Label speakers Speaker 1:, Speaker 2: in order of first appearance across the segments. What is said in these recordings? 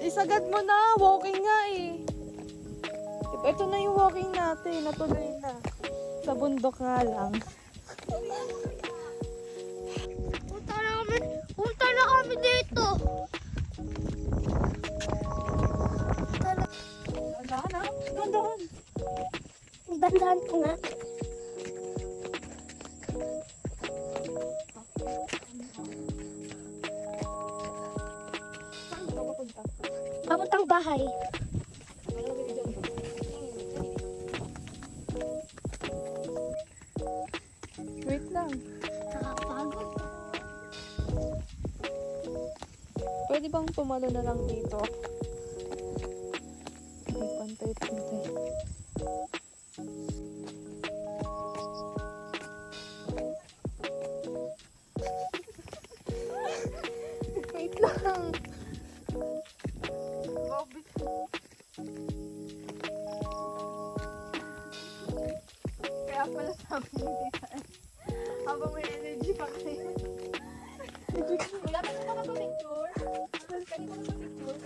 Speaker 1: Isagad mo na. Walking nga eh. Ito na yung walking natin. Natuloy na. Sa bundok nga lang.
Speaker 2: Punta na kami dito.
Speaker 1: Dandahan ha? Dandahan.
Speaker 2: Dandahan ko nga. Papuntang bahay.
Speaker 1: Wait lang.
Speaker 2: Nakapagod.
Speaker 1: Pwede bang pumalo na lang dito? Ay, pantay-pantay. Wait lang. Kaya pala sabi ni Tita, habang may energy pa kayo. Wala ka na picture? Kanina ka picture?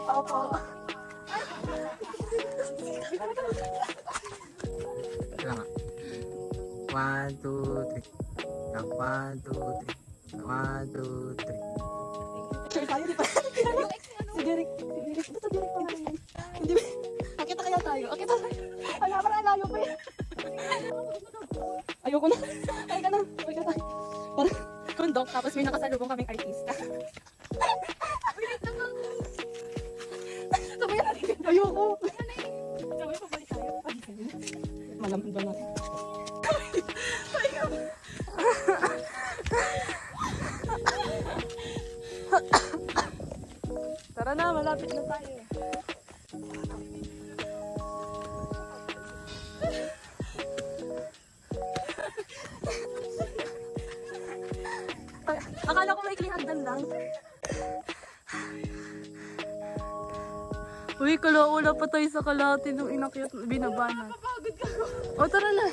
Speaker 1: Opo.
Speaker 3: Kaya nga. 1, 2, 3. 1, 2, 3. 1, 2, 3.
Speaker 1: Sure tayo, di ba? Si Derek. Basta Derek pa nga yun. Hindi ba? Akita kaya tayo. Akita tayo. Wala, parang layo pa yun. Ayoko na. Ay ka na. Ay ka tayo. Parang kundok, tapos may nakasalubong kaming artista. Sabay natin. Ayoko. Sabay pa balik tayo. Malaman ba natin? Tara na, malapit na tayo. Akala ko may klihandan lang. Uy, kalaula pa tayo sa kalahati nung inakyat, binaba na. Napapagod ka. O, tara na.